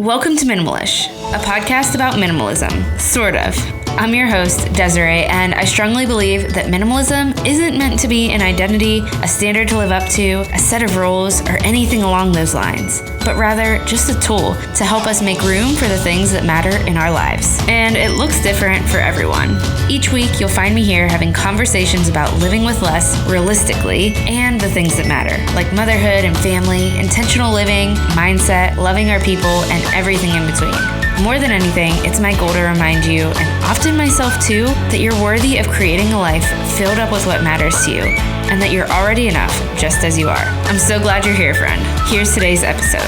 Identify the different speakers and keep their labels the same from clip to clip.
Speaker 1: Welcome to Minimalish, a podcast about minimalism, sort of. I'm your host, Desiree, and I strongly believe that minimalism isn't meant to be an identity, a standard to live up to, a set of rules, or anything along those lines, but rather just a tool to help us make room for the things that matter in our lives. And it looks different for everyone. Each week, you'll find me here having conversations about living with less realistically and the things that matter, like motherhood and family, intentional living, mindset, loving our people, and everything in between. More than anything, it's my goal to remind you, and often myself too, that you're worthy of creating a life filled up with what matters to you, and that you're already enough just as you are. I'm so glad you're here, friend. Here's today's episode.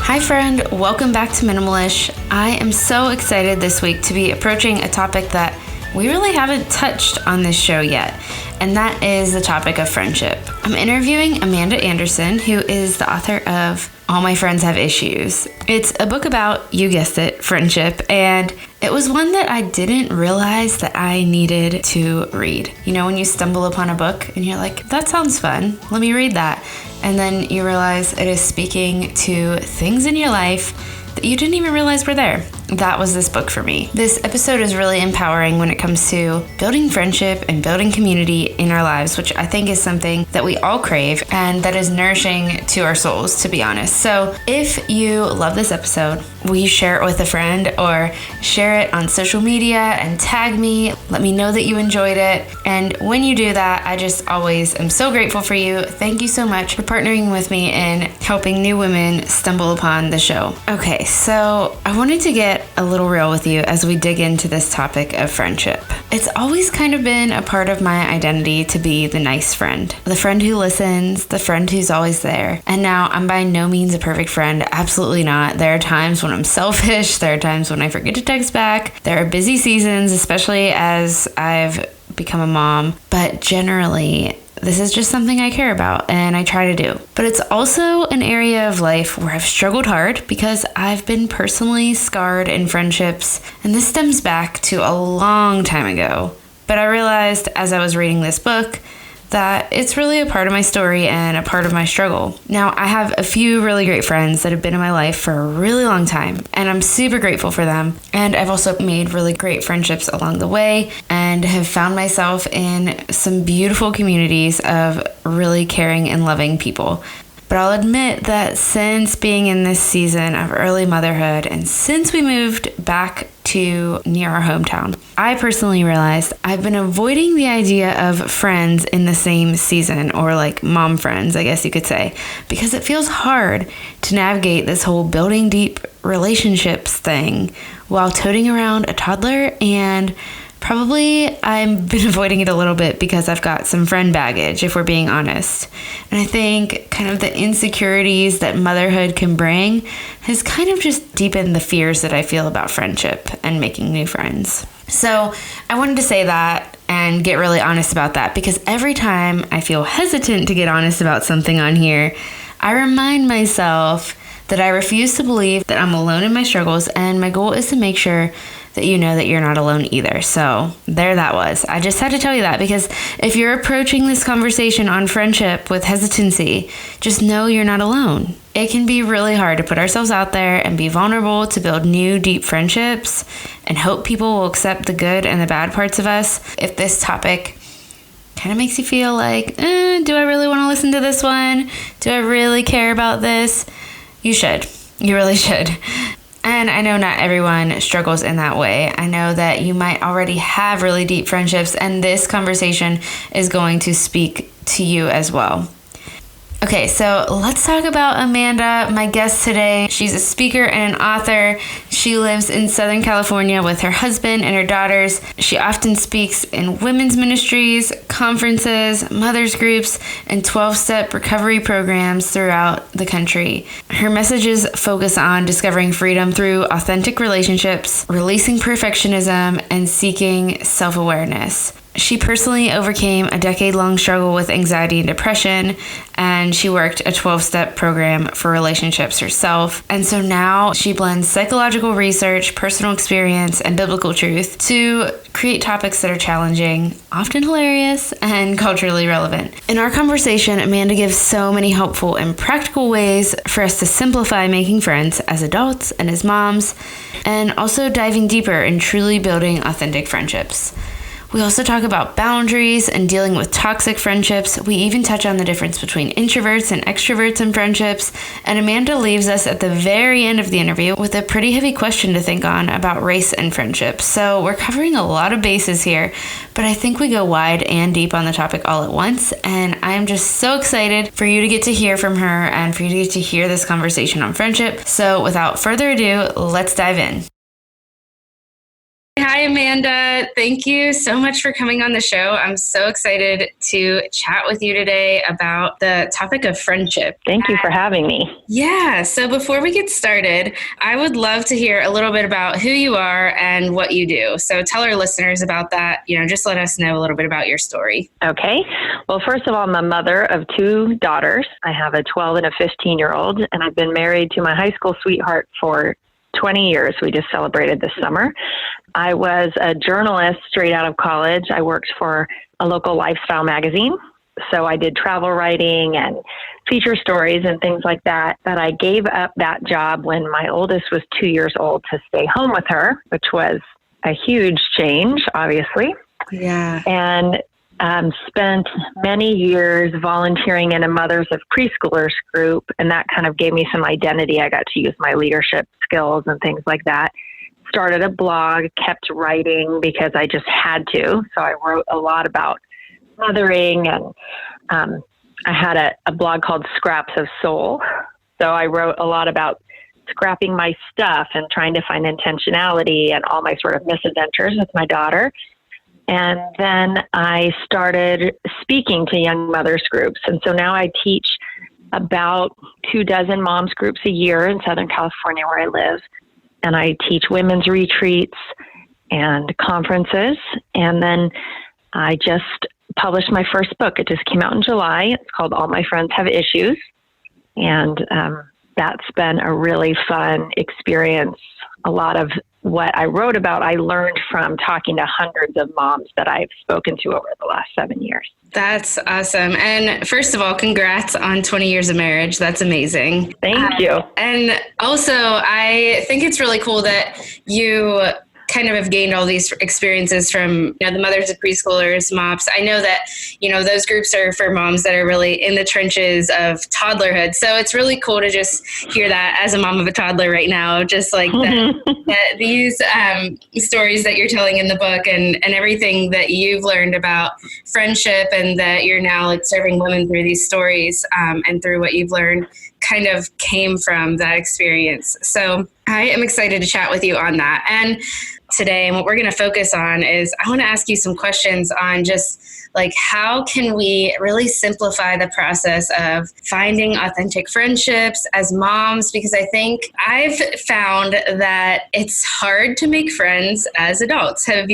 Speaker 1: Hi friend, welcome back to Minimalish. I am so excited this week to be approaching a topic that we really haven't touched on this show yet, and that is the topic of friendship. I'm interviewing Amanda Anderson, who is the author of All My Friends Have Issues. It's a book about, you guessed it, friendship, and it was one that I didn't realize that I needed to read. You know, when you stumble upon a book and you're like, that sounds fun, let me read that. And then you realize it is speaking to things in your life that you didn't even realize were there. That was this book for me. This episode is really empowering when it comes to building friendship and building community in our lives, which I think is something that we all crave and that is nourishing to our souls, to be honest. So if you love this episode, will you share it with a friend or share it on social media and tag me? Let me know that you enjoyed it. And when you do that, I just always am so grateful for you. Thank you so much for partnering with me in helping new women stumble upon the show. Okay, so I wanted to get a little real with you as we dig into this topic of friendship. It's always kind of been a part of my identity to be the nice friend, the friend who listens, the friend who's always there. And now I'm by no means a perfect friend, absolutely not. There are times when I'm selfish, there are times when I forget to text back, there are busy seasons, especially as I've become a mom, but generally, this is just something I care about and I try to do. But it's also an area of life where I've struggled hard because I've been personally scarred in friendships, and this stems back to a long time ago. But I realized as I was reading this book that it's really a part of my story and a part of my struggle. Now, I have a few really great friends that have been in my life for a really long time, and I'm super grateful for them. And I've also made really great friendships along the way and have found myself in some beautiful communities of really caring and loving people. But I'll admit that since being in this season of early motherhood and since we moved back to near our hometown, I personally realized I've been avoiding the idea of friends in the same season, or like mom friends, I guess you could say, because it feels hard to navigate this whole building deep relationships thing while toting around a toddler, and probably I've been avoiding it a little bit because I've got some friend baggage, if we're being honest. And I think kind of the insecurities that motherhood can bring has kind of just deepened the fears that I feel about friendship and making new friends. So I wanted to say that and get really honest about that, because every time I feel hesitant to get honest about something on here, I remind myself that I refuse to believe that I'm alone in my struggles, and my goal is to make sure that you know that you're not alone either. So there that was. I just had to tell you that, because if you're approaching this conversation on friendship with hesitancy, just know you're not alone. It can be really hard to put ourselves out there and be vulnerable to build new, deep friendships and hope people will accept the good and the bad parts of us. If this topic kind of makes you feel like, do I really want to listen to this one? Do I really care about this? You should. You really should. And I know not everyone struggles in that way. I know that you might already have really deep friendships, and this conversation is going to speak to you as well. Okay, so let's talk about Amanda, my guest today. She's a speaker and an author. She lives in Southern California with her husband and her daughters. She often speaks in women's ministries, conferences, mothers groups, and 12-step recovery programs throughout the country. Her messages focus on discovering freedom through authentic relationships, releasing perfectionism, and seeking self-awareness. She personally overcame a decade-long struggle with anxiety and depression, and she worked a 12-step program for relationships herself. And so now she blends psychological research, personal experience, and biblical truth to create topics that are challenging, often hilarious, and culturally relevant. In our conversation, Amanda gives so many helpful and practical ways for us to simplify making friends as adults and as moms, and also diving deeper in truly building authentic friendships. We also talk about boundaries and dealing with toxic friendships. We even touch on the difference between introverts and extroverts in friendships. And Amanda leaves us at the very end of the interview with a pretty heavy question to think on about race and friendships. So we're covering a lot of bases here, but I think we go wide and deep on the topic all at once. And I'm just so excited for you to get to hear from her and for you to get to hear this conversation on friendship. So without further ado, let's dive in. Hi, Amanda. Thank you so much for coming on the show. I'm so excited to chat with you today about the topic of friendship.
Speaker 2: Thank you for having me.
Speaker 1: Yeah. So before we get started, I would love to hear a little bit about who you are and what you do. So tell our listeners about that. Just let us know a little bit about your story.
Speaker 2: Okay. Well, first of all, I'm a mother of 2 daughters. I have a 12 and a 15-year-old, and I've been married to my high school sweetheart for 20 years. We just celebrated this summer. I was a journalist straight out of college. I worked for a local lifestyle magazine. So I did travel writing and feature stories and things like that. But I gave up that job when my oldest was 2 years old to stay home with her, which was a huge change, obviously.
Speaker 1: Yeah.
Speaker 2: And spent many years volunteering in a Mothers of Preschoolers group. And that kind of gave me some identity. I got to use my leadership skills and things like that. Started a blog, kept writing because I just had to. So I wrote a lot about mothering, and I had a blog called Scraps of Soul. So I wrote a lot about scrapping my stuff and trying to find intentionality and all my sort of misadventures with my daughter. And then I started speaking to young mothers groups. And so now I teach about 24 moms groups a year in Southern California where I live. And I teach women's retreats and conferences. And then I just published my first book. It just came out in July. It's called All My Friends Have Issues. And that's been a really fun experience. A lot of what I wrote about, I learned from talking to hundreds of moms that I've spoken to over the last 7 years.
Speaker 1: That's awesome. And first of all, congrats on 20 years of marriage. That's amazing.
Speaker 2: Thank you.
Speaker 1: And also, I think it's really cool that you kind of have gained all these experiences from the Mothers of Preschoolers, MOPS. I know that, those groups are for moms that are really in the trenches of toddlerhood. So it's really cool to just hear that as a mom of a toddler right now, just like that these stories that you're telling in the book and everything that you've learned about friendship and that you're now like serving women through these stories and through what you've learned kind of came from that experience. So I am excited to chat with you on that. And today, and what we're going to focus on is I want to ask you some questions on just like how can we really simplify the process of finding authentic friendships as moms, because I think I've found that it's hard to make friends as adults. Has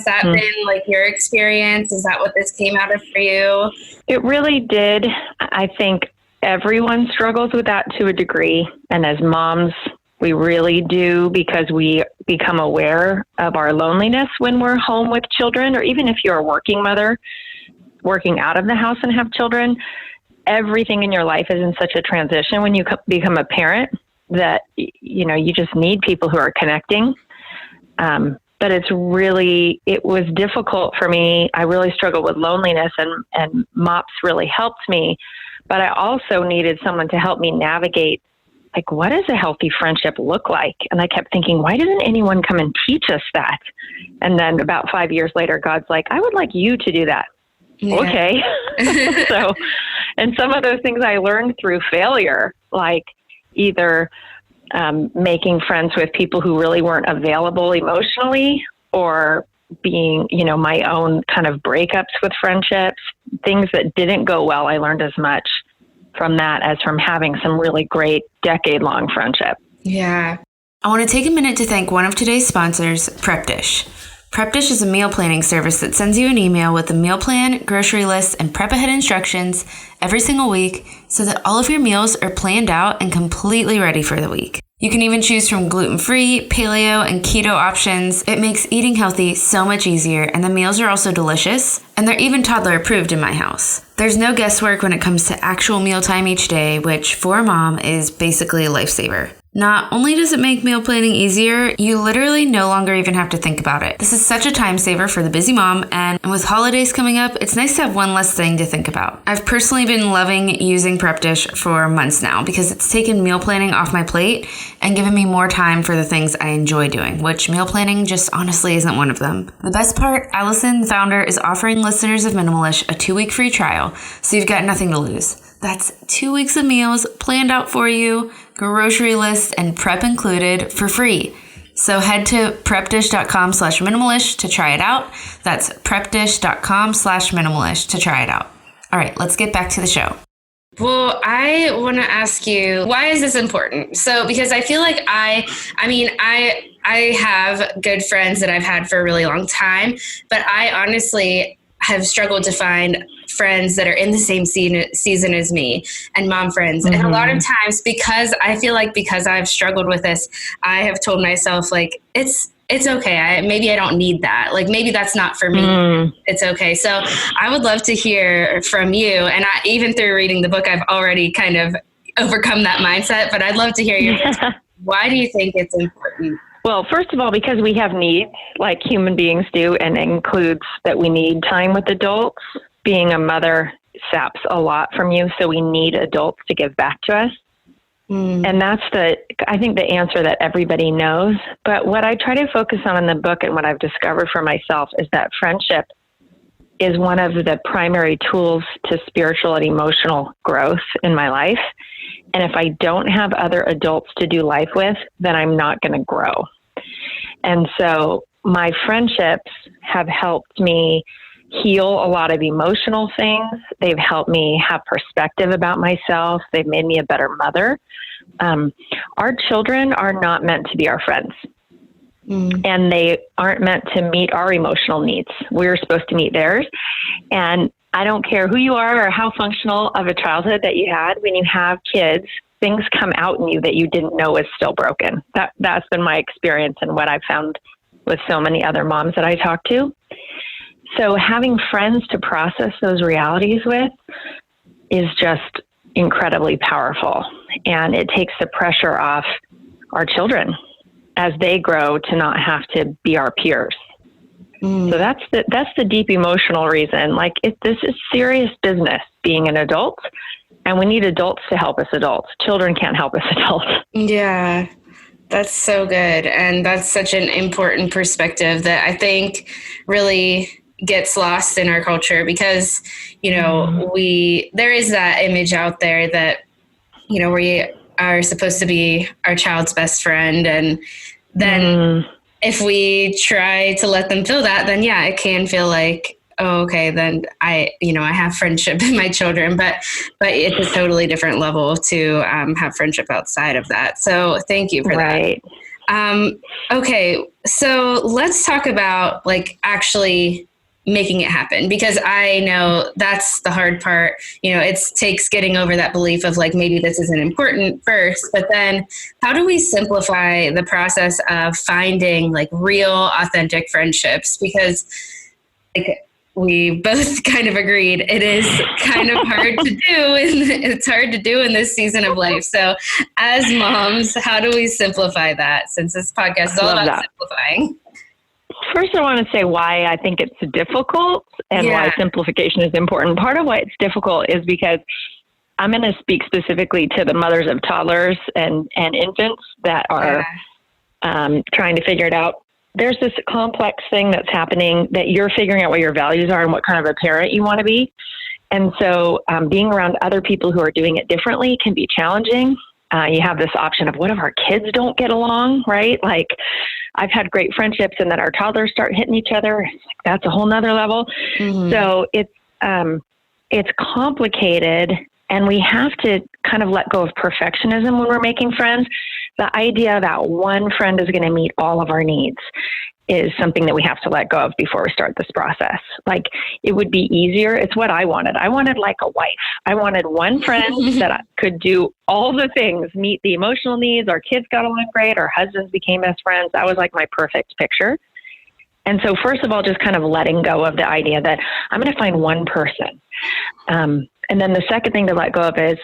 Speaker 1: that been like your experience? Is that what this came out of for you?
Speaker 2: It really did. I think everyone struggles with that to a degree. And as moms, we really do, because we become aware of our loneliness when we're home with children, or even if you're a working mother, working out of the house and have children. Everything in your life is in such a transition when you become a parent that, you just need people who are connecting. But it was difficult for me. I really struggled with loneliness, and MOPS really helped me. But I also needed someone to help me navigate, like, what does a healthy friendship look like? And I kept thinking, why doesn't anyone come and teach us that? And then about 5 years later, God's like, I would like you to do that. Yeah. Okay. So, and some of those things I learned through failure, like either making friends with people who really weren't available emotionally, or being, my own kind of breakups with friendships, things that didn't go well. I learned as much from that as from having some really great decade-long friendship.
Speaker 1: Yeah. I want to take a minute to thank one of today's sponsors, Prep Dish. Prep Dish is a meal planning service that sends you an email with a meal plan, grocery list, and prep ahead instructions every single week so that all of your meals are planned out and completely ready for the week. You can even choose from gluten-free, paleo, and keto options. It makes eating healthy so much easier, and the meals are also delicious, and they're even toddler approved in my house. There's no guesswork when it comes to actual mealtime each day, which for a mom is basically a lifesaver. Not only does it make meal planning easier, you literally no longer even have to think about it. This is such a time saver for the busy mom, and with holidays coming up, it's nice to have one less thing to think about. I've personally been loving using Prep Dish for months now because it's taken meal planning off my plate and given me more time for the things I enjoy doing, which meal planning just honestly isn't one of them. The best part, Allison, the founder, is offering listeners of Minimalish a 2-week free trial, so you've got nothing to lose. That's 2 weeks of meals planned out for you, grocery list, and prep included for free. So head to prepdish.com/minimalish to try it out. That's prepdish.com/minimalish to try it out. All right, let's get back to the show. Well, I want to ask you, why is this important? So, because I feel like I have good friends that I've had for a really long time, but I honestly have struggled to find friends that are in the same season as me and mom friends. Mm-hmm. And a lot of times, because I've struggled with this, I have told myself, like, it's okay. Maybe I don't need that. Like, maybe that's not for me. It's okay. So I would love to hear from you. And even through reading the book, I've already kind of overcome that mindset, but I'd love to hear your thoughts. Why do you think it's important?
Speaker 2: Well, first of all, because we have needs like human beings do, and it includes that we need time with adults. Being a mother saps a lot from you, so we need adults to give back to us. And that's I think the answer that everybody knows. But what I try to focus on in the book and what I've discovered for myself is that friendship is one of the primary tools to spiritual and emotional growth in my life. And if I don't have other adults to do life with, then I'm not going to grow. And so my friendships have helped me heal a lot of emotional things. They've helped me have perspective about myself. They've made me a better mother. Our children are not meant to be our friends. And they aren't meant to meet our emotional needs. We're supposed to meet theirs. And I don't care who you are or how functional of a childhood that you had. When you have kids, things come out in you that you didn't know was still broken. That's been my experience and what I've found with so many other moms that I talk to. So having friends to process those realities with is just incredibly powerful. And it takes the pressure off our children as they grow to not have to be our peers. So that's the deep emotional reason. Like, this is serious business, being an adult, and we need adults to help us adults. Children can't help us adults. Yeah,
Speaker 1: that's so good. And that's such an important perspective that I think really gets lost in our culture because, there is that image out there that, we are supposed to be our child's best friend. And then if we try to let them feel that, then it can feel like, oh, okay, then I have friendship in my children, but it's a totally different level to have friendship outside of that. So thank you for that. Okay. So let's talk about actually making it happen, because I know that's the hard part. It takes getting over that belief of maybe this isn't important first, but then how do we simplify the process of finding real, authentic friendships? Because we both kind of agreed it is kind of hard to do, and it's hard to do in this season of life. So as moms, how do we simplify that, since this podcast is all about simplifying?
Speaker 2: First, I want to say why I think it's difficult and why simplification is important. Part of why it's difficult is because I'm going to speak specifically to the mothers of toddlers and infants that are trying to figure it out. There's this complex thing that's happening that you're figuring out what your values are and what kind of a parent you want to be. And so being around other people who are doing it differently can be challenging. You have this option of, what if our kids don't get along, right? I've had great friendships, and then our toddlers start hitting each other. That's a whole nother level. So it's complicated, and we have to kind of let go of perfectionism when we're making friends. The idea that one friend is going to meet all of our needs. is something that we have to let go of before we start this process. Like, it would be easier. It's what I wanted. I wanted like a wife. I wanted one friend that could do all the things, meet the emotional needs. Our kids got along great. Our husbands became best friends. That was like my perfect picture. And so first of all, just kind of letting go of the idea that I'm going to find one person. And then the second thing to let go of is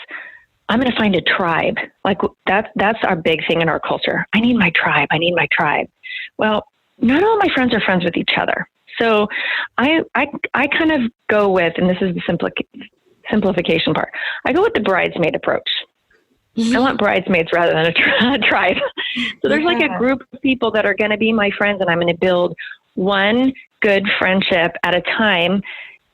Speaker 2: I'm going to find a tribe. Like that's our big thing in our culture. I need my tribe. I need my tribe. Well, not all my friends are friends with each other. So I kind of go with, and this is the simplification part, I go with the bridesmaid approach. I want bridesmaids rather than a tribe. So there's like a group of people that are going to be my friends, and I'm going to build one good friendship at a time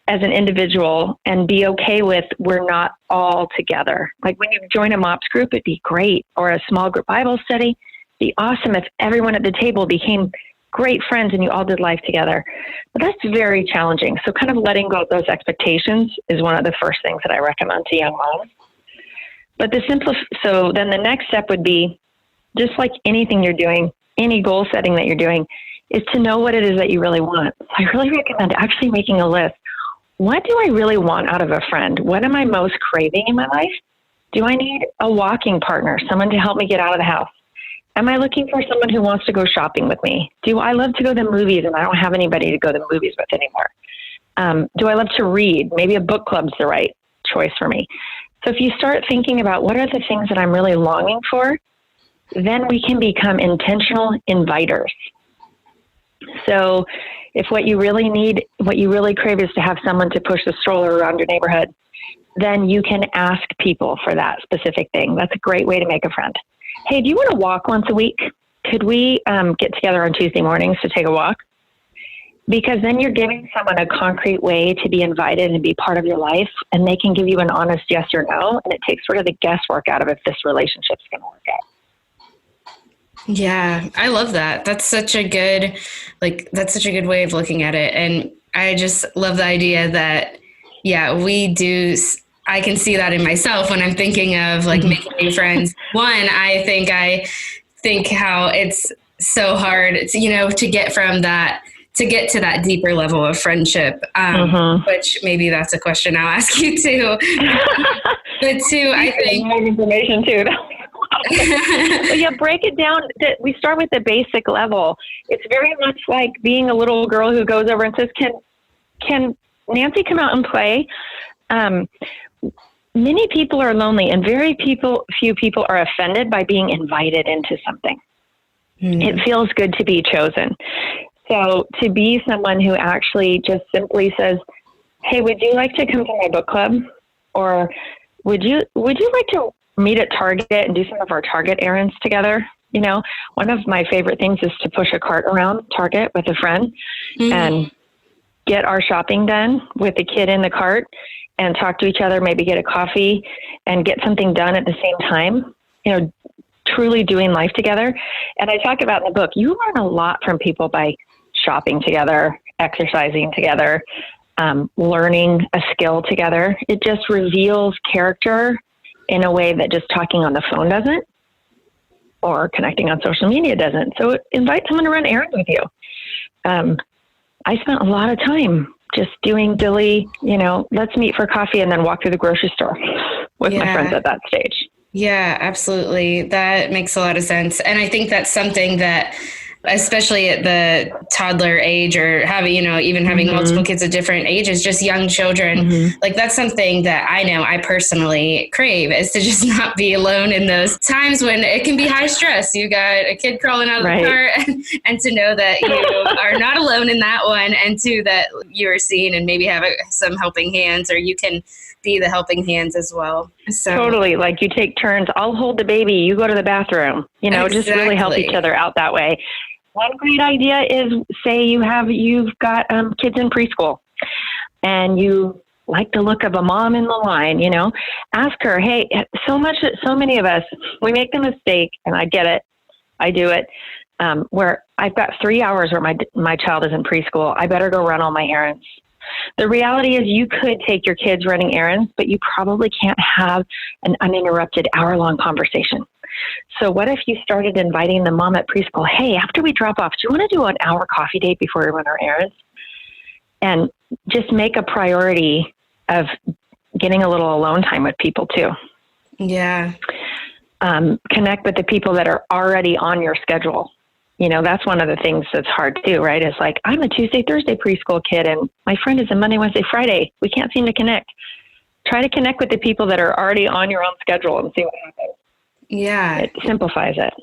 Speaker 2: as an individual and be okay with we're not all together. Like when you join a MOPS group, it'd be great, or a small group Bible study. It'd be awesome if everyone at the table became great friends and you all did life together. But that's very challenging. So kind of letting go of those expectations is one of the first things that I recommend to young moms. But so then the next step would be, just like anything you're doing, any goal setting that you're doing, is to know what it is that you really want. So I really recommend actually making a list. What do I really want out of a friend? What am I most craving in my life? Do I need a walking partner, someone to help me get out of the house? Am I looking for someone who wants to go shopping with me? Do I love to go to the movies and I don't have anybody to go to the movies with anymore? Do I love to read? Maybe a book club's the right choice for me. So if you start thinking about what are the things that I'm really longing for, then we can become intentional inviters. So if what you really need, what you really crave is to have someone to push the stroller around your neighborhood, then you can ask people for that specific thing. That's a great way to make a friend. Hey, do you want to walk once a week? Could we get together on Tuesday mornings to take a walk? Because then you're giving someone a concrete way to be invited and be part of your life, and they can give you an honest yes or no, and it takes sort of the guesswork out of if this relationship's going to work out.
Speaker 1: Yeah, I love that. That's such a good way of looking at it. And I just love the idea that, I can see that in myself when I'm thinking of like making new friends. One, I think how it's so hard, to get from that, to get to that deeper level of friendship, which maybe that's a question I'll ask you too. But two, I think
Speaker 2: more information too. But yeah, break it down. We start with the basic level. It's very much like being a little girl who goes over and says, can Nancy come out and play? Many people are lonely, and few people are offended by being invited into something. It feels good to be chosen. So to be someone who actually just simply says, hey, would you like to come to my book club? Or would you like to meet at Target and do some of our Target errands together? One of my favorite things is to push a cart around Target with a friend and get our shopping done with the kid in the cart and talk to each other, maybe get a coffee and get something done at the same time, truly doing life together. And I talk about in the book, you learn a lot from people by shopping together, exercising together, learning a skill together. It just reveals character in a way that just talking on the phone doesn't, or connecting on social media doesn't. So invite someone to run errands with you. I spent a lot of time just doing Billy, let's meet for coffee and then walk through the grocery store with my friends at that stage.
Speaker 1: Yeah, absolutely. That makes a lot of sense. And I think that's something that, especially at the toddler age, or having multiple kids of different ages, just young children, like that's something that I know I personally crave, is to just not be alone in those times when it can be high stress. You got a kid crawling out of the car, and to know that you are not alone in that one, and two, that you are seen and maybe have some helping hands, or you can be the helping hands as well. So
Speaker 2: totally, like you take turns. I'll hold the baby, you go to the bathroom, just really help each other out that way. One great idea is, say you've got kids in preschool and you like the look of a mom in the line, ask her, hey, so many of us, we make the mistake, and I get it, I do it, where I've got 3 hours where my child is in preschool. I better go run all my errands. The reality is you could take your kids running errands, but you probably can't have an uninterrupted hour-long conversation. So what if you started inviting the mom at preschool, hey, after we drop off, do you want to do an hour coffee date before we run our errands? And just make a priority of getting a little alone time with people too.
Speaker 1: Yeah.
Speaker 2: Connect with the people that are already on your schedule. That's one of the things that's hard too, right? It's like, I'm a Tuesday, Thursday preschool kid, and my friend is a Monday, Wednesday, Friday. We can't seem to connect. Try to connect with the people that are already on your own schedule and see what happens.
Speaker 1: Yeah.
Speaker 2: It simplifies it.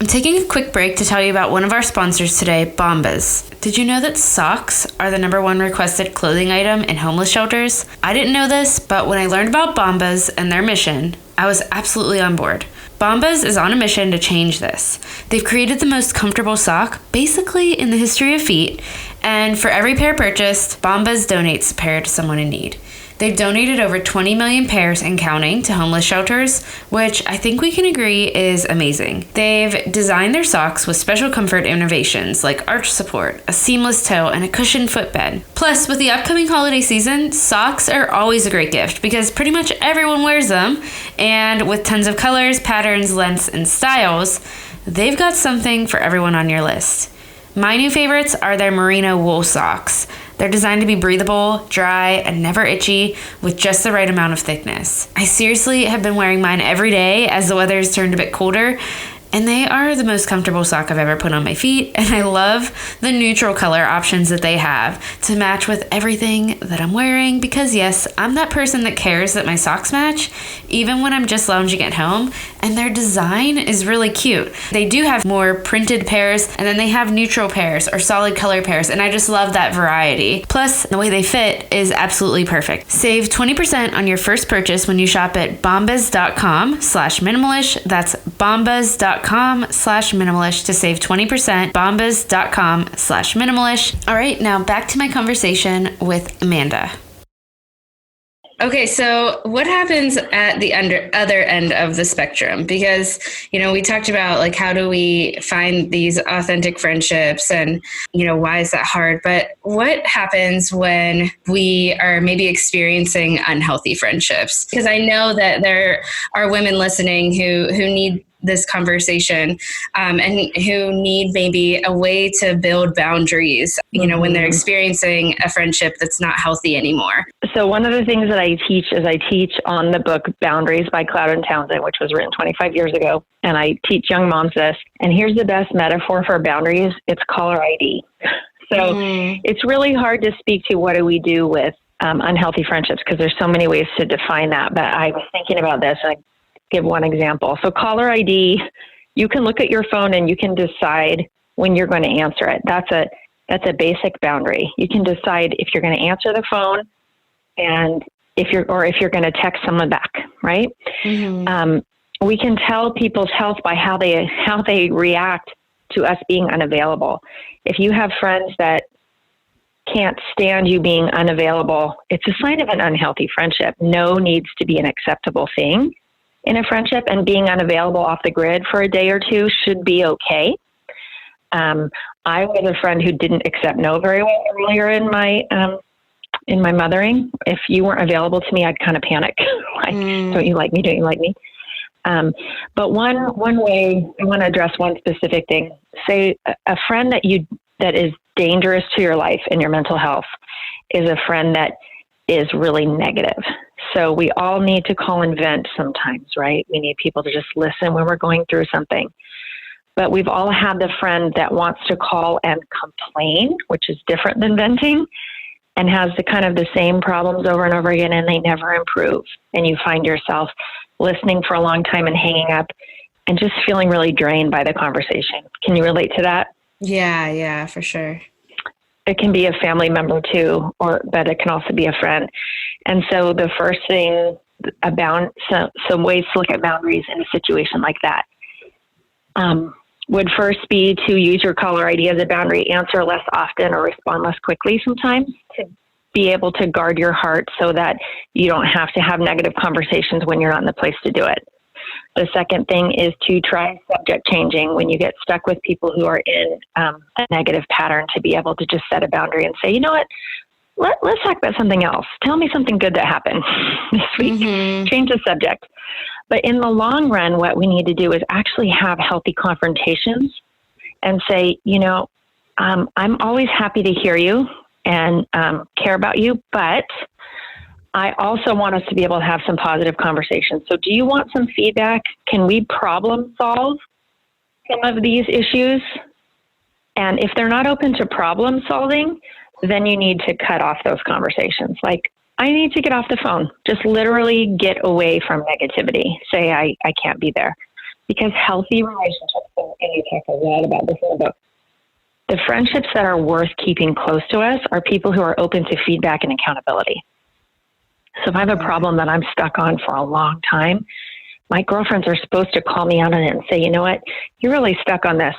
Speaker 1: I'm taking a quick break to tell you about one of our sponsors today, Bombas. Did you know that socks are the #1 requested clothing item in homeless shelters? I didn't know this, but when I learned about Bombas and their mission, I was absolutely on board. Bombas is on a mission to change this. They've created the most comfortable sock, basically in the history of feet, and for every pair purchased, Bombas donates a pair to someone in need. They've donated over 20 million pairs and counting to homeless shelters, which I think we can agree is amazing. They've designed their socks with special comfort innovations like arch support, a seamless toe, and a cushioned footbed. Plus, with the upcoming holiday season, socks are always a great gift because pretty much everyone wears them, and with tons of colors, patterns, lengths, and styles, they've got something for everyone on your list. My new favorites are their merino wool socks. They're designed to be breathable, dry, and never itchy with just the right amount of thickness. I seriously have been wearing mine every day as the weather has turned a bit colder, and they are the most comfortable sock I've ever put on my feet, and I love the neutral color options that they have to match with everything that I'm wearing because yes, I'm that person that cares that my socks match even when I'm just lounging at home, and their design is really cute. They do have more printed pairs, and then they have neutral pairs or solid color pairs, and I just love that variety. Plus, the way they fit is absolutely perfect. Save 20% on your first purchase when you shop at bombas.com/minimalish. That's bombas.com/minimalish to save 20%. bombas.com/minimalish. All right, now back to my conversation with Amanda. Okay, so what happens at the other end of the spectrum? Because, we talked about like how do we find these authentic friendships and, why is that hard? But what happens when we are maybe experiencing unhealthy friendships? Because I know that there are women listening who need this conversation and who need maybe a way to build boundaries, when they're experiencing a friendship that's not healthy anymore.
Speaker 2: So one of the things that I teach on the book Boundaries by Cloud and Townsend, which was written 25 years ago. And I teach young moms this. And here's the best metaphor for boundaries. It's caller ID. So it's really hard to speak to what do we do with unhealthy friendships because there's so many ways to define that. But I was thinking about this. And I give one example. So caller ID, you can look at your phone and you can decide when you're going to answer it. That's a basic boundary. You can decide if you're going to answer the phone and if you're going to text someone back, right? We can tell people's health by how they react to us being unavailable. If you have friends that can't stand you being unavailable, it's a sign of an unhealthy friendship. No needs to be an acceptable thing in a friendship, and being unavailable off the grid for a day or two should be okay. I was a friend who didn't accept no very well earlier in my mothering. If you weren't available to me, I'd kind of panic. Like, don't you like me? Don't you like me? But one way I want to address one specific thing. Say a friend that is dangerous to your life and your mental health is a friend that is really negative. So we all need to call and vent sometimes, right? We need people to just listen when we're going through something. But we've all had the friend that wants to call and complain, which is different than venting, and has the same problems over and over again, and they never improve. And you find yourself listening for a long time and hanging up and just feeling really drained by the conversation. Can you relate to that?
Speaker 1: Yeah, for sure.
Speaker 2: It can be a family member too, but it can also be a friend. And so the first thing about some ways to look at boundaries in a situation like that would first be to use your caller ID as a boundary, answer less often or respond less quickly sometimes to be able to guard your heart so that you don't have to have negative conversations when you're not in the place to do it. The second thing is to try subject changing when you get stuck with people who are in a negative pattern, to be able to just set a boundary and say, you know what, let's talk about something else. Tell me something good that happened this week. Change the subject. But in the long run, what we need to do is actually have healthy confrontations and say, I'm always happy to hear you and care about you, but I also want us to be able to have some positive conversations. So do you want some feedback? Can we problem solve some of these issues? And if they're not open to problem solving, then you need to cut off those conversations. Like, I need to get off the phone. Just literally get away from negativity. Say, I can't be there. Because healthy relationships, and you talk a lot about this in the book, the friendships that are worth keeping close to us are people who are open to feedback and accountability. So if I have a problem that I'm stuck on for a long time, my girlfriends are supposed to call me out on it and say, you know what, you're really stuck on this.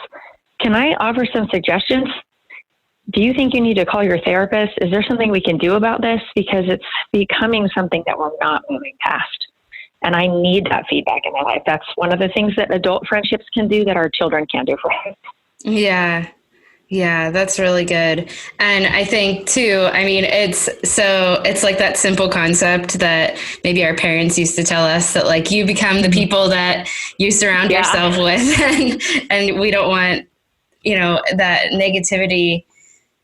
Speaker 2: Can I offer some suggestions? Do you think you need to call your therapist? Is there something we can do about this? Because it's becoming something that we're not moving past. And I need that feedback in my life. That's one of the things that adult friendships can do that our children can't do for us.
Speaker 1: Yeah. Yeah, that's really good. And I think too, I mean, it's like that simple concept that maybe our parents used to tell us, that like you become the people that you surround yourself with. And we don't want, that negativity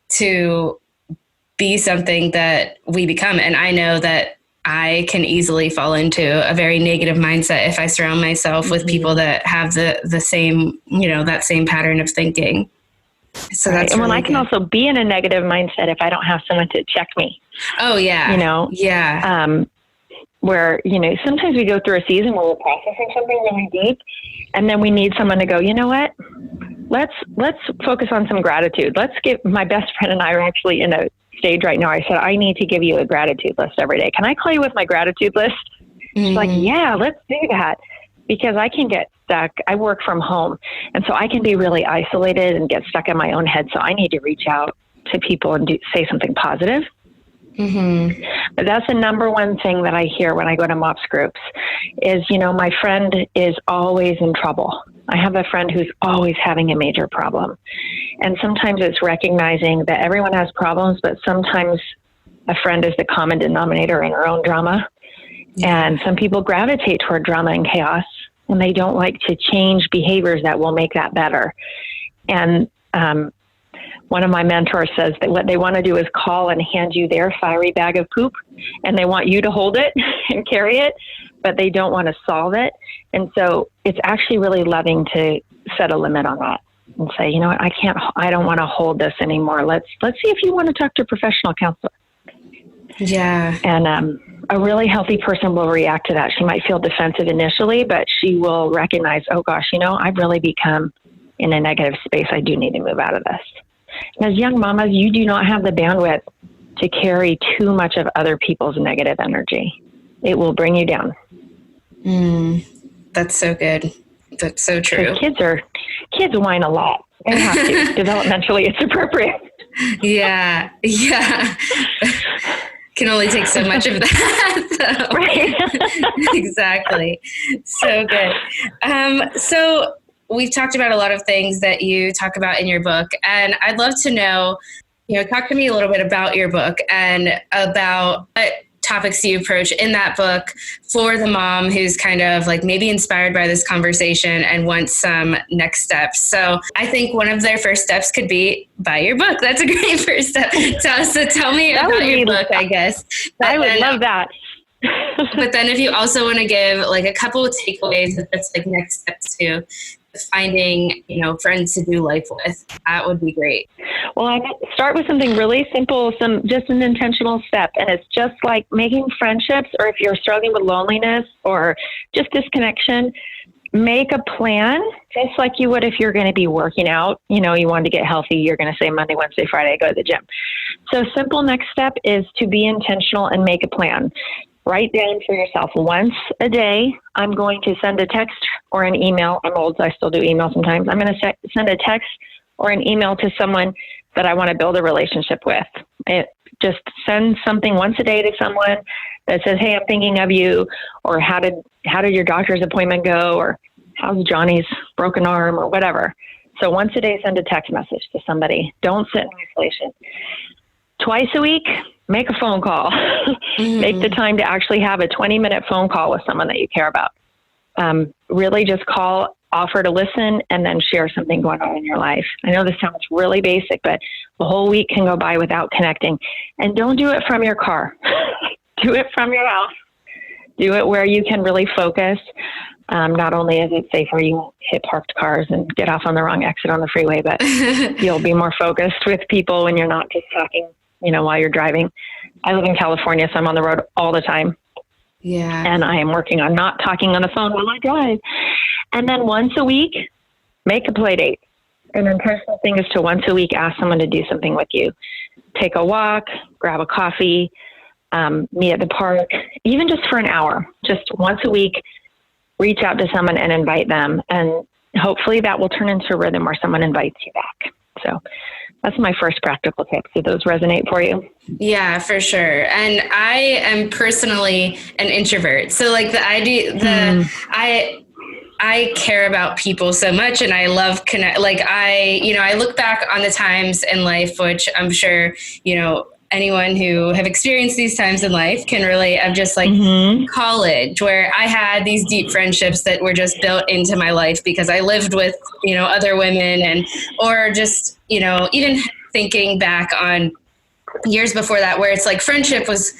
Speaker 1: to be something that we become. And I know that I can easily fall into a very negative mindset if I surround myself with people that have the same, that same pattern of thinking. So that's
Speaker 2: and
Speaker 1: really
Speaker 2: I can also be in a negative mindset if I don't have someone to check me.
Speaker 1: Oh yeah.
Speaker 2: Yeah. Where, sometimes we go through a season where we're processing something really deep, and then we need someone to go, you know what? Let's focus on some gratitude. My best friend and I are actually in a stage right now. I said, I need to give you a gratitude list every day. Can I call you with my gratitude list? She's like, yeah, let's do that. Because I can get stuck. I work from home. And so I can be really isolated and get stuck in my own head. So I need to reach out to people and say something positive. Mm-hmm. But that's the number one thing that I hear when I go to MOPS groups is, my friend is always in trouble. I have a friend who's always having a major problem. And sometimes it's recognizing that everyone has problems, but sometimes a friend is the common denominator in our own drama. And some people gravitate toward drama and chaos, and they don't like to change behaviors that will make that better. And one of my mentors says that what they want to do is call and hand you their fiery bag of poop, and they want you to hold it and carry it, but they don't want to solve it. And so it's actually really loving to set a limit on that and say, you know what, I don't want to hold this anymore. Let's see if you want to talk to a professional counselor.
Speaker 1: Yeah.
Speaker 2: And a really healthy person will react to that. She might feel defensive initially, but she will recognize, oh gosh, I've really become in a negative space. I do need to move out of this. And as young mamas, you do not have the bandwidth to carry too much of other people's negative energy. It will bring you down.
Speaker 1: That's so good. That's so true.
Speaker 2: Kids whine a lot. They have to. Developmentally, it's appropriate.
Speaker 1: Yeah. Can only take so much of that.
Speaker 2: Right.
Speaker 1: Exactly. So good. So we've talked about a lot of things that you talk about in your book, and I'd love to know, talk to me a little bit about your book and about what topics you approach in that book for the mom who's kind of like maybe inspired by this conversation and wants some next steps. So I think one of their first steps could be buy your book. That's a great first step. So tell me about your book, I guess. But
Speaker 2: I would love that.
Speaker 1: But then if you also want to give like a couple of takeaways, that's like next steps to finding, friends to do life with, that would be great.
Speaker 2: Well, I start with something really simple, just an intentional step. And it's just like making friendships, or if you're struggling with loneliness or just disconnection, make a plan, just like you would if you're going to be working out. You want to get healthy. You're going to say Monday, Wednesday, Friday, I go to the gym. So simple next step is to be intentional and make a plan. Write down for yourself once a day, I'm going to send a text or an email. I'm old, so I still do email sometimes. I'm going to send a text or an email to someone that I want to build a relationship with. Just send something once a day to someone that says, hey, I'm thinking of you, or how did your doctor's appointment go, or how's Johnny's broken arm, or whatever. So once a day, send a text message to somebody. Don't sit in isolation. Twice a week, make a phone call. Make the time to actually have a 20-minute phone call with someone that you care about. really just call, offer to listen, and then share something going on in your life. I know this sounds really basic, but the whole week can go by without connecting. And don't do it from your car. Do it from your house. Do it where you can really focus. Not only is it safer, you won't hit parked cars and get off on the wrong exit on the freeway, but you'll be more focused with people when you're not just talking, while you're driving. I live in California, so I'm on the road all the time.
Speaker 1: Yeah.
Speaker 2: And I am working on not talking on the phone while I drive. And then once a week, make a play date. An intentional thing is to once a week ask someone to do something with you. Take a walk, grab a coffee, meet at the park, even just for an hour. Just once a week, reach out to someone and invite them. And hopefully that will turn into a rhythm where someone invites you back. So that's my first practical tip. Do those resonate for you?
Speaker 1: Yeah, for sure. And I am personally an introvert. So like I care about people so much, and I love connect. Like I look back on the times in life, which I'm sure, anyone who have experienced these times in life can relate, of just like college, where I had these deep friendships that were just built into my life because I lived with, other women, or just, even thinking back on years before that, where it's like friendship was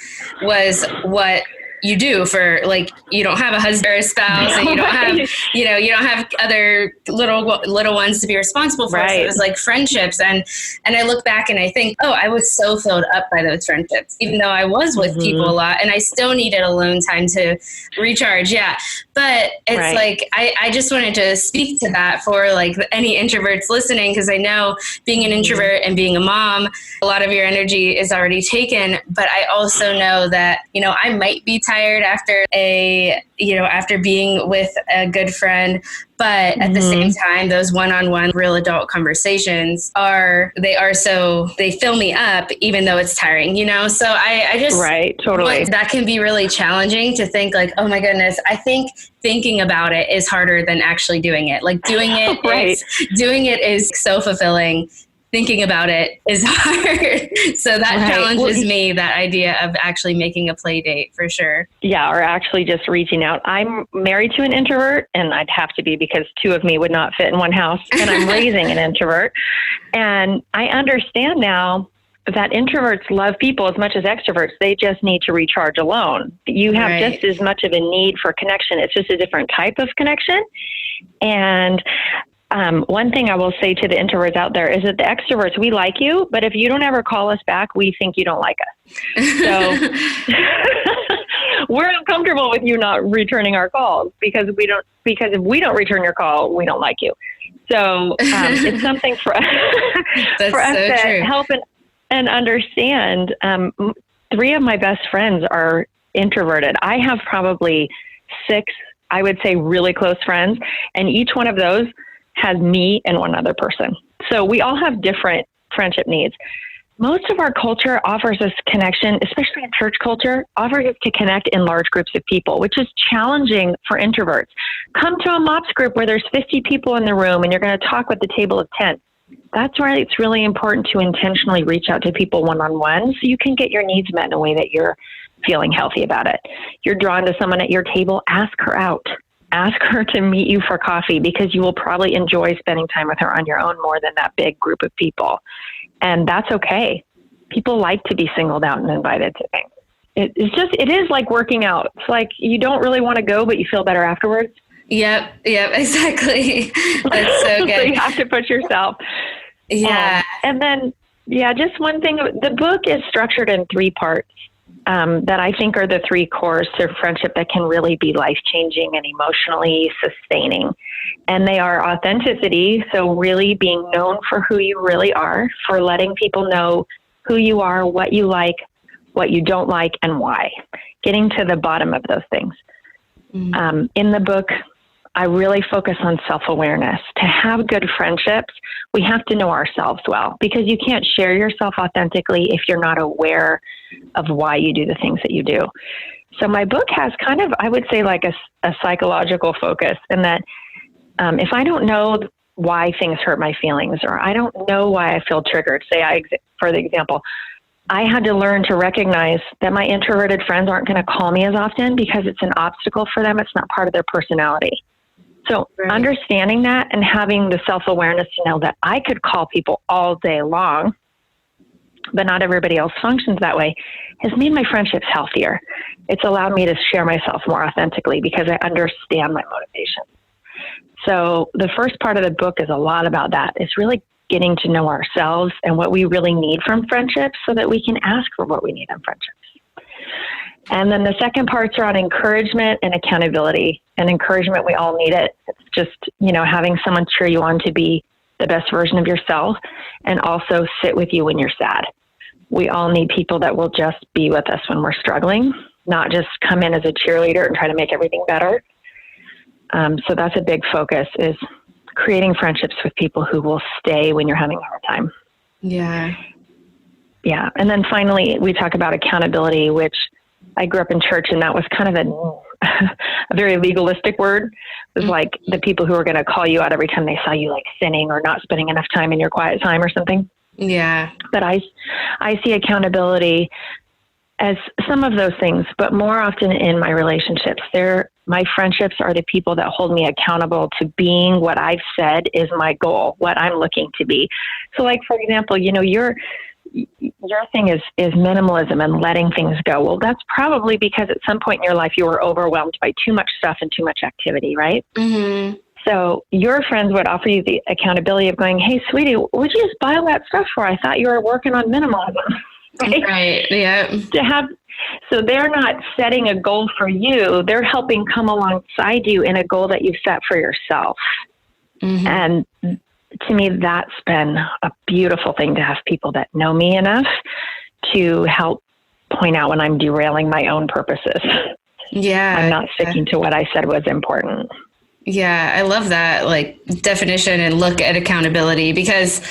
Speaker 1: what you do for, like, you don't have a husband or a spouse, and you don't have, you don't have other little ones to be responsible for. Right. So it was like friendships. And I look back and I think, I was so filled up by those friendships, even though I was with people a lot, and I still needed alone time to recharge. Yeah. But it's like, I just wanted to speak to that for like any introverts listening, because I know being an introvert and being a mom, a lot of your energy is already taken. But I also know that, I might be tired after after being with a good friend, but at the same time, those one-on-one real adult conversations they fill me up, even though it's tiring, So I just, totally. That can be really challenging to think like, oh my goodness, I think thinking about it is harder than actually doing it. Like doing it, doing it is so fulfilling. Thinking about it is hard. So that challenges me, that idea of actually making a play date, for sure. Yeah, or actually just reaching out. I'm married to an introvert, and I'd have to be, because two of me would not fit in one house, and I'm raising an introvert. And I understand now that introverts love people as much as extroverts. They just need to recharge alone. You have just as much of a need for connection. It's just a different type of connection. And one thing I will say to the introverts out there is that the extroverts, we like you, but if you don't ever call us back, we think you don't like us. So we're uncomfortable with you not returning our calls, because if we don't return your call, we don't like you. So it's something for us, to help and understand. 3 of my best friends are introverted. I have probably 6, I would say, really close friends, and each one of those has me and one other person. So we all have different friendship needs. Most of our culture offers us connection, especially in church culture, offers us to connect in large groups of people, which is challenging for introverts. Come to a MOPS group where there's 50 people in the room and you're going to talk with the table of 10. That's why it's really important to intentionally reach out to people one-on-one, so you can get your needs met in a way that you're feeling healthy about it. You're drawn to someone at your table, ask her out. Ask her to meet you for coffee, because you will probably enjoy spending time with her on your own more than that big group of people. And that's okay. People like to be singled out and invited to things. It is like working out. It's like you don't really want to go, but you feel better afterwards. Yep, exactly. That's so good. So you have to push yourself. Yeah. And then, just one thing. The book is structured in 3 parts. That I think are the 3 cores to friendship that can really be life-changing and emotionally sustaining. And they are authenticity, so really being known for who you really are, for letting people know who you are, what you like, what you don't like, and why. Getting to the bottom of those things. In the book, I really focus on self-awareness. To have good friendships, we have to know ourselves well, because you can't share yourself authentically if you're not aware of why you do the things that you do. So my book has kind of, I would say, like a psychological focus, in that if I don't know why things hurt my feelings, or I don't know why I feel triggered, for the example,
Speaker 2: I had to learn to recognize that my introverted friends aren't going to call me as often because it's an obstacle for them. It's not part of their personality. So understanding that and having the self-awareness to know that I could call people all day long, but not everybody else functions that way, has made my friendships healthier. It's allowed me to share myself more authentically because I understand my motivations. So the first part of the book is a lot about that. It's really getting to know ourselves and what we really need from friendships so that we can ask for what we need in friendships. And then the second parts are on encouragement and accountability. And encouragement, we all need it. It's just, having someone cheer you on to be the best version of yourself and also sit with you when you're sad. We all need people that will just be with us when we're struggling, not just come in as a cheerleader and try to make everything better. So that's a big focus, is creating friendships with people who will stay when you're having a hard time.
Speaker 1: Yeah.
Speaker 2: Yeah. And then finally, we talk about accountability, which I grew up in church, and that was kind of a very legalistic word. It was like the people who were going to call you out every time they saw you like sinning or not spending enough time in your quiet time or something.
Speaker 1: Yeah.
Speaker 2: But I see accountability as some of those things, but more often in my relationships. My friendships are the people that hold me accountable to being what I've said is my goal, what I'm looking to be. So like, for example, your thing is minimalism and letting things go. Well, that's probably because at some point in your life, you were overwhelmed by too much stuff and too much activity, right?
Speaker 1: Mm-hmm.
Speaker 2: So your friends would offer you the accountability of going, hey, sweetie, what'd you just buy all that stuff for? I thought you were working on minimalism.
Speaker 1: Right. Yeah.
Speaker 2: So they're not setting a goal for you. They're helping come alongside you in a goal that you've set for yourself. Mm-hmm. And to me, that's been a beautiful thing, to have people that know me enough to help point out when I'm derailing my own purposes.
Speaker 1: Yeah.
Speaker 2: I'm not sticking to what I said was important.
Speaker 1: Yeah, I love that definition and look at accountability, because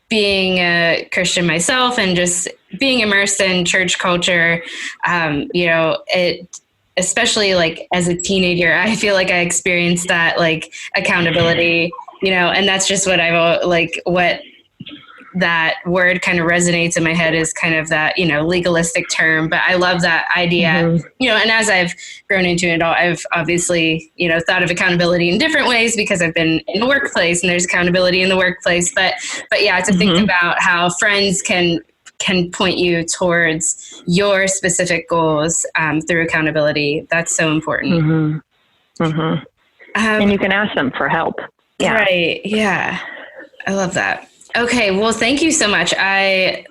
Speaker 1: being a Christian myself and just being immersed in church culture, it, especially as a teenager, I feel like I experienced that accountability, and that's just what what that word kind of resonates in my head, is kind of that, legalistic term. But I love that idea, mm-hmm. And as I've grown into an adult, I've obviously, thought of accountability in different ways, because I've been in the workplace and there's accountability in the workplace. But yeah, to mm-hmm. think about how friends can point you towards your specific goals through accountability. That's so important.
Speaker 2: Mm-hmm. Mm-hmm. And you can ask them for help. Yeah.
Speaker 1: Right. Yeah. I love that. Okay. Well, thank you so much. I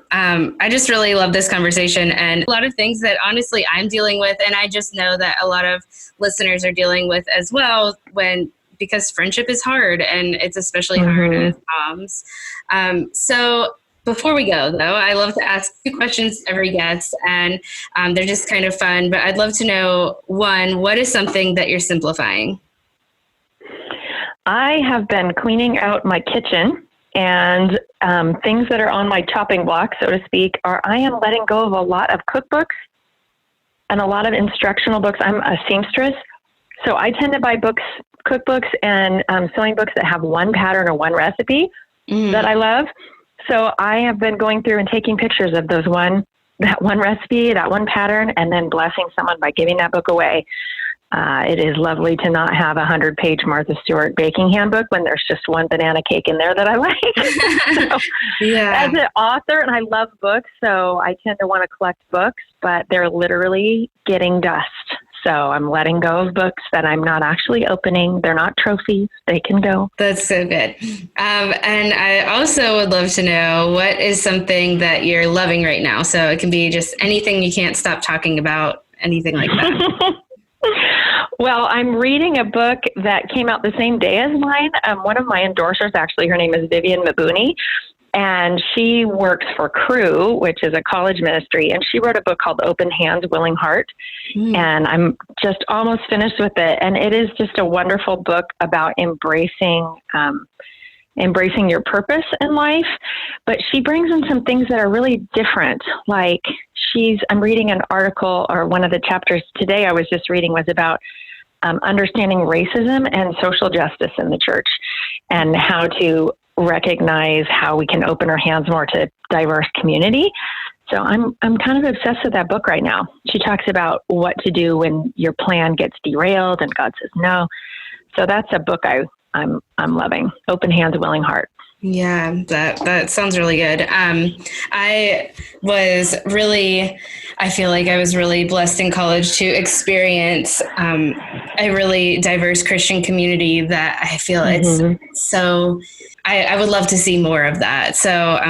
Speaker 1: just really love this conversation, and a lot of things that honestly I'm dealing with. And I just know that a lot of listeners are dealing with as well, because friendship is hard, and it's especially mm-hmm. hard as moms. So before we go, though, I love to ask 2 questions to every guest, and they're just kind of fun, but I'd love to know, 1, what is something that you're simplifying?
Speaker 2: I have been cleaning out my kitchen. And things that are on my chopping block, so to speak, I am letting go of a lot of cookbooks and a lot of instructional books. I'm a seamstress, so I tend to buy cookbooks and sewing books that have one pattern or one recipe that I love. So I have been going through and taking pictures of that one recipe, that one pattern, and then blessing someone by giving that book away. It is lovely to not have a 100-page Martha Stewart baking handbook when there's just one banana cake in there that I like. So, yeah. As an author, and I love books, so I tend to want to collect books, but they're literally getting dust. So I'm letting go of books that I'm not actually opening. They're not trophies. They can go.
Speaker 1: That's so good. And I also would love to know, what is something that you're loving right now? So it can be just anything you can't stop talking about, anything like that.
Speaker 2: Well, I'm reading a book that came out the same day as mine. One of my endorsers, actually, her name is Vivian Mabuni, and she works for Cru, which is a college ministry, and she wrote a book called Open Hands, Willing Heart, and I'm just almost finished with it, and it is just a wonderful book about embracing your purpose in life, but she brings in some things that are really different. I'm reading an article, or one of the chapters today I was just reading was about understanding racism and social justice in the church, and how to recognize how we can open our hands more to diverse community. So I'm kind of obsessed with that book right now. She talks about what to do when your plan gets derailed and God says no. So that's a book I'm loving. Open Hands, Willing Heart.
Speaker 1: Yeah, that sounds really good. I feel like I was really blessed in college to experience a really diverse Christian community that I feel it's so, I would love to see more of that. So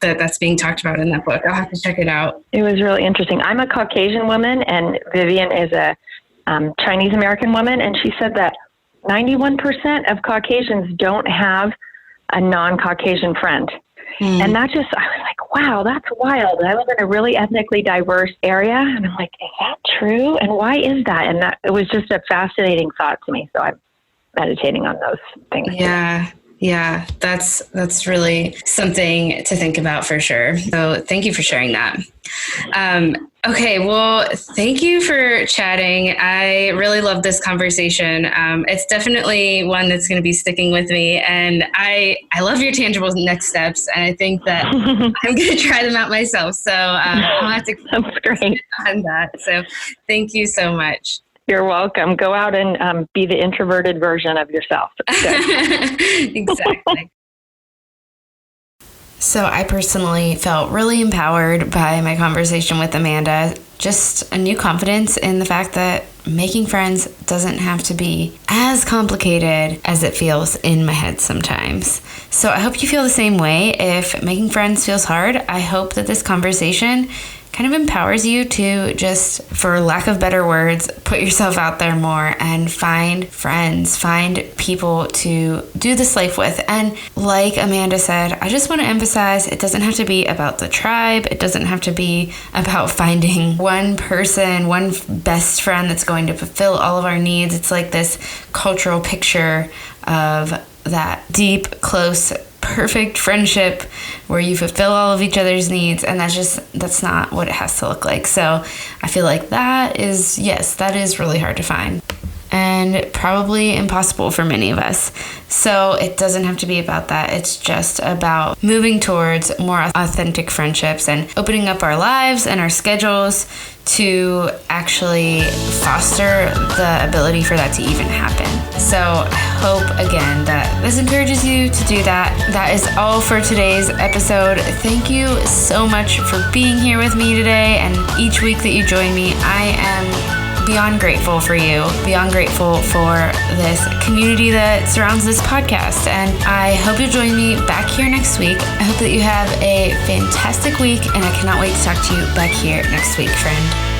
Speaker 1: that's being talked about in that book. I'll have to check it out.
Speaker 2: It was really interesting. I'm a Caucasian woman and Vivian is a Chinese American woman. And she said that 91% of Caucasians don't have a non-Caucasian friend. And that just, I was like, wow, that's wild. I live in a really ethnically diverse area. And I'm like, is that true? And why is that? And it was just a fascinating thought to me. So I'm meditating on those things.
Speaker 1: Yeah, that's really something to think about for sure. So thank you for sharing that. Okay, well, thank you for chatting. I really love this conversation. It's definitely one that's going to be sticking with me, and I love your tangible next steps, and I think that I'm going to try them out myself. So I'll have to
Speaker 2: That's great
Speaker 1: on that. So thank you so much.
Speaker 2: You're welcome. Go out and be the introverted version of yourself.
Speaker 1: Exactly. So I personally felt really empowered by my conversation with Amanda. Just a new confidence in the fact that making friends doesn't have to be as complicated as it feels in my head sometimes. So I hope you feel the same way. If making friends feels hard, I hope that this conversation kind of empowers you to just, for lack of better words, put yourself out there more and find friends, find people to do this life with. And like Amanda said, I just want to emphasize it doesn't have to be about the tribe. It doesn't have to be about finding one person, one best friend that's going to fulfill all of our needs. It's like this cultural picture of that deep, close, perfect friendship where you fulfill all of each other's needs, and that's not what it has to look like. So I feel like that is really hard to find and probably impossible for many of us. So it doesn't have to be about that. It's just about moving towards more authentic friendships and opening up our lives and our schedules to actually foster the ability for that to even happen. So I hope, again, that this encourages you to do that. That is all for today's episode. Thank you so much for being here with me today, and each week that you join me. I am beyond grateful for you, beyond grateful for this community that surrounds this podcast. And I hope you'll join me back here next week. I hope that you have a fantastic week, and I cannot wait to talk to you back here next week, friend.